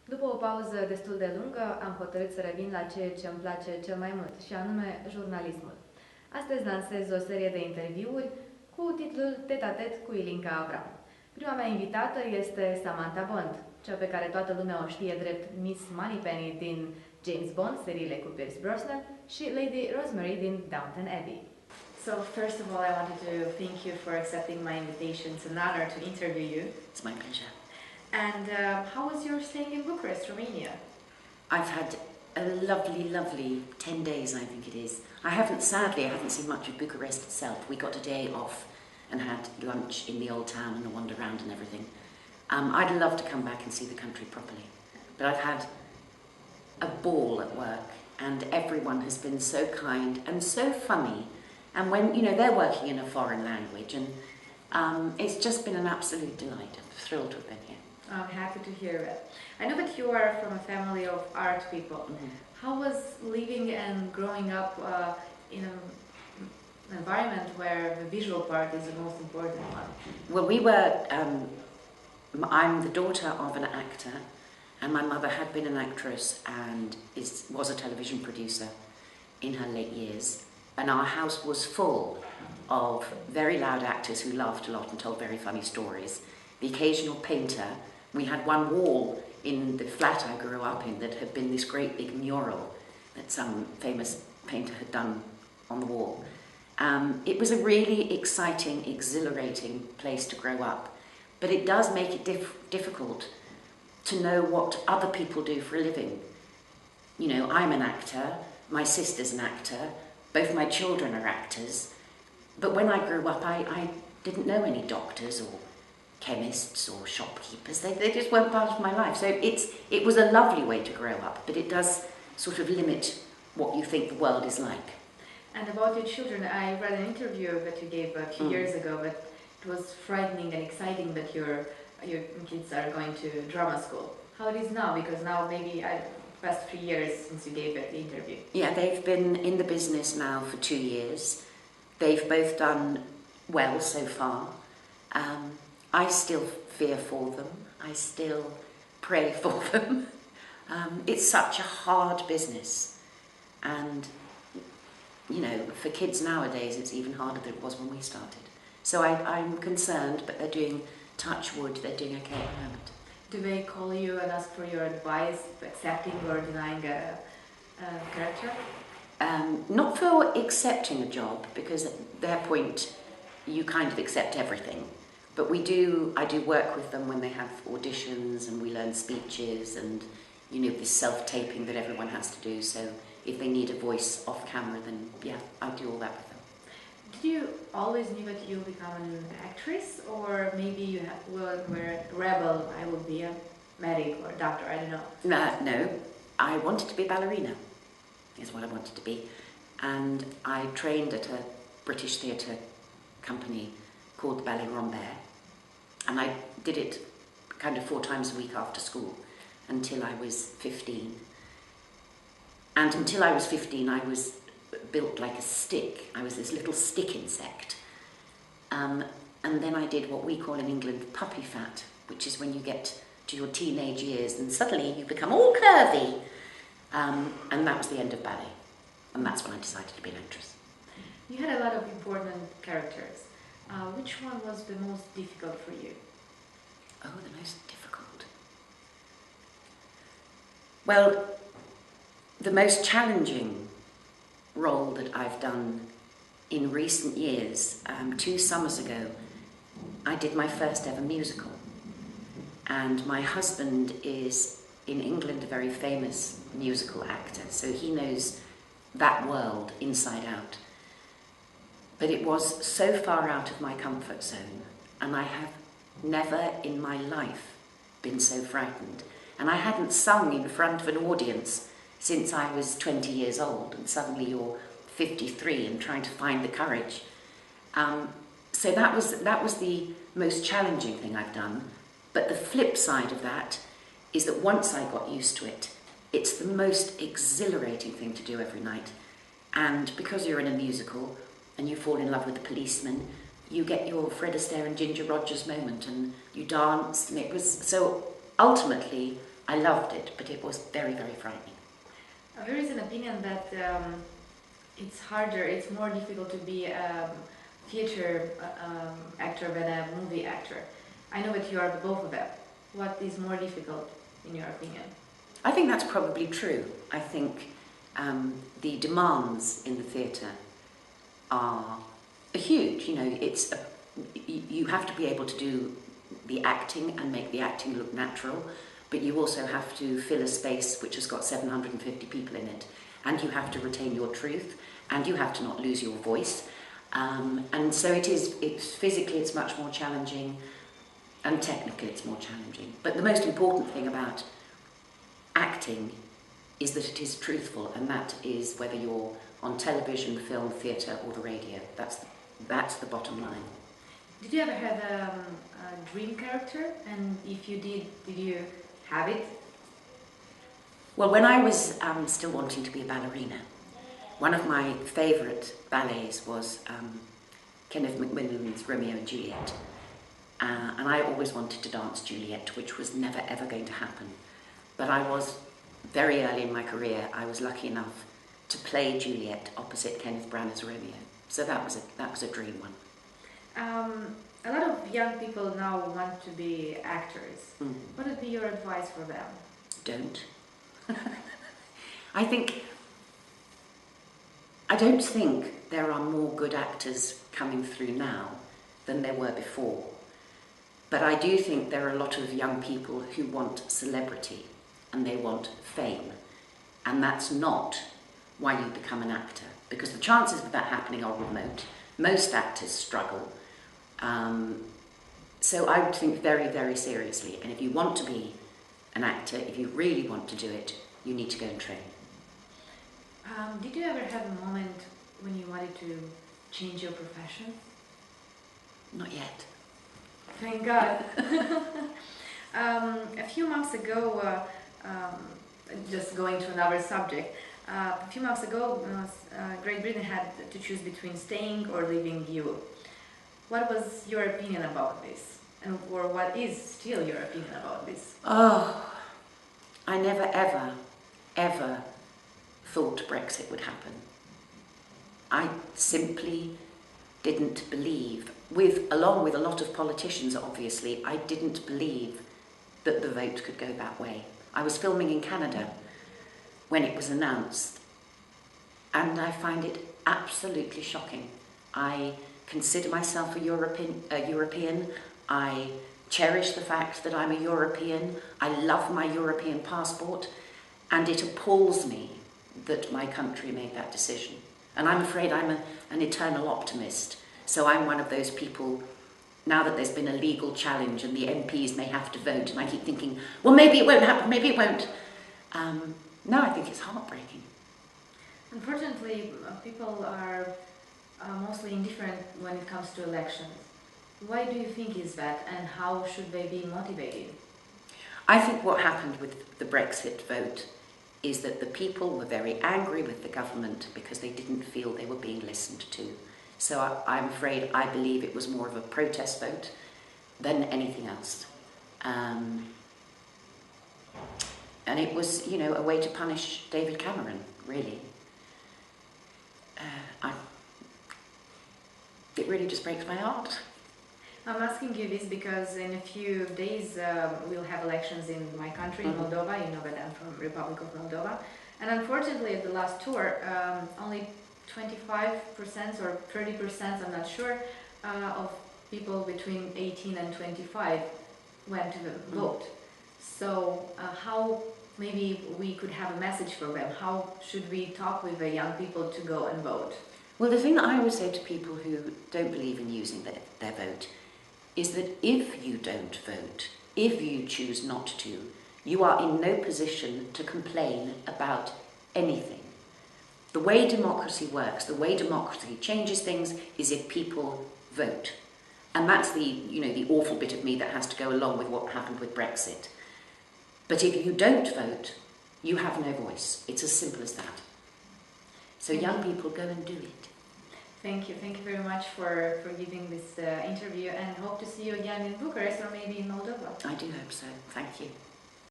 După o pauză destul de lungă, am hotărât să revin la ceea ce îmi place cel mai mult, și anume jurnalismul. Astăzi lansez o serie de interviuri cu titlul Tete-a-tete cu Ilinca Avram. Prima mea invitată este Samantha Bond, cea pe care toată lumea o știe drept Miss Moneypenny din James Bond, seriile cu Pierce Brosnan, și Lady Rosemary din Downton Abbey. So, first of all, I wanted to thank you for accepting my invitation. It's an honor to interview you. It's my pleasure. And how was your staying in Bucharest, Romania? I've had a lovely 10 days, I think it is. Sadly, I haven't seen much of Bucharest itself. We got a day off and had lunch in the old town and a wander around and everything. I'd love to come back and see the country properly. But I've had a ball at work, and everyone has been so kind and so funny. And when, they're working in a foreign language, and it's just been an absolute delight. I'm thrilled to have been here. I'm happy to hear it. I know that you are from a family of art people. Mm-hmm. How was living and growing up in an environment where the visual part is the most important one? Well, I'm the daughter of an actor, and my mother had been an actress and was a television producer in her late years. And our house was full of very loud actors who laughed a lot and told very funny stories. The occasional painter. We had one wall in the flat I grew up in that had been this great big mural that some famous painter had done on the wall. It was a really exciting, exhilarating place to grow up, but it does make it difficult to know what other people do for a living. I'm an actor, my sister's an actor, both my children are actors, but when I grew up I didn't know any doctors or chemists or shopkeepers. They just weren't part of my life. So it was a lovely way to grow up, but it does sort of limit what you think the world is like. And about your children, I read an interview that you gave a few years ago, but it was frightening and exciting that your kids are going to drama school. How it is now? Because now maybe past 3 years since you gave that interview. Yeah, they've been in the business now for 2 years. They've both done well so far. I still fear for them. I still pray for them. It's such a hard business. And, for kids nowadays, it's even harder than it was when we started. So I'm concerned, but they're doing, touch wood, they're doing okay at the moment. Do they call you and ask for your advice, accepting or denying a character? Not for accepting a job, because at their point, you kind of accept everything. But I do work with them when they have auditions, and we learn speeches and, this self-taping that everyone has to do. So if they need a voice off camera, then yeah, I do all that with them. Did you always knew that you'll become an actress, or maybe you were a rebel, I will be a medic or a doctor, I don't know? No, I wanted to be a ballerina, is what I wanted to be. And I trained at a British theatre company called the Ballet Rambert. And I did it kind of 4 times a week after school until I was 15. And until I was 15, I was built like a stick. I was this little stick insect. And then I did what we call in England puppy fat, which is when you get to your teenage years and suddenly you become all curvy. And that was the end of ballet. And that's when I decided to be an actress. You had a lot of important characters. Which one was the most difficult for you? Oh, the most difficult. Well, the most challenging role that I've done in recent years, 2 summers ago, I did my first ever musical. And my husband is, in England, a very famous musical actor, so he knows that world inside out. But it was so far out of my comfort zone, and I have never in my life been so frightened. And I hadn't sung in front of an audience since I was 20 years old, and suddenly you're 53 and trying to find the courage. So that was the most challenging thing I've done. But the flip side of that is that once I got used to it, it's the most exhilarating thing to do every night. And because you're in a musical and you fall in love with the policeman, you get your Fred Astaire and Ginger Rogers moment, and you dance, and it was so ultimately I loved it, but it was very, very frightening. There is an opinion that it's harder, it's more difficult to be a theater actor than a movie actor. I know that you are both of them. What is more difficult, in your opinion? I think that's probably true. I think the demands in the theatre are huge. You know, you have to be able to do the acting and make the acting look natural, but you also have to fill a space which has got 750 people in it, and you have to retain your truth, and you have to not lose your voice. And so it's physically it's much more challenging, and technically it's more challenging. But the most important thing about acting is that it is truthful, and that is whether you're on television, film, theatre or the radio. That's the bottom line. Did you ever have a dream character? And if you did you have it? Well, when I was still wanting to be a ballerina, one of my favourite ballets was Kenneth Macmillan's Romeo and Juliet. And I always wanted to dance Juliet, which was never ever going to happen. But I was, very early in my career, I was lucky enough to play Juliet opposite Kenneth Branagh's Romeo. So that was a dream one. A lot of young people now want to be actors. Mm. What would be your advice for them? Don't. I don't think there are more good actors coming through now than there were before. But I do think there are a lot of young people who want celebrity and they want fame. And that's not why you become an actor, because the chances of that happening are remote. Most actors struggle. So I would think very, very seriously. And if you want to be an actor, if you really want to do it, you need to go and train. Did you ever have a moment when you wanted to change your profession? Not yet. Thank God. A few months ago, just going to another subject, a few months ago, Great Britain had to choose between staying or leaving the EU. What was your opinion about this? Or what is still your opinion about this? Oh, I never ever, ever thought Brexit would happen. I simply didn't believe, along with a lot of politicians obviously, I didn't believe that the vote could go that way. I was filming in Canada when it was announced, and I find it absolutely shocking. I consider myself a European. I cherish the fact that I'm a European. I love my European passport, and it appalls me that my country made that decision. And I'm afraid I'm an eternal optimist. So I'm one of those people, now that there's been a legal challenge and the MPs may have to vote, and I keep thinking, well, maybe it won't happen, maybe it won't. No, I think it's heartbreaking. Unfortunately, people are mostly indifferent when it comes to elections. Why do you think is that, and how should they be motivated? I think what happened with the Brexit vote is that the people were very angry with the government because they didn't feel they were being listened to. So I believe it was more of a protest vote than anything else. And it was, you know, a way to punish David Cameron, really. It really just breaks my heart. I'm asking you this because in a few days we'll have elections in my country, in Moldova. You know that I'm from Republic of Moldova. And unfortunately at the last tour, only 25% or 30%, I'm not sure, of people between 18 and 25 went to vote. So how maybe we could have a message for them? How should we talk with the young people to go and vote? Well, the thing that I always say to people who don't believe in using their vote is that if you don't vote, if you choose not to, you are in no position to complain about anything. The way democracy works, the way democracy changes things is if people vote. And that's the awful bit of me that has to go along with what happened with Brexit. But if you don't vote, you have no voice. It's as simple as that. So young people, go and do it. Thank you. Thank you very much for giving this interview, and hope to see you again in Bucharest or maybe in Moldova. I do hope so. Thank you.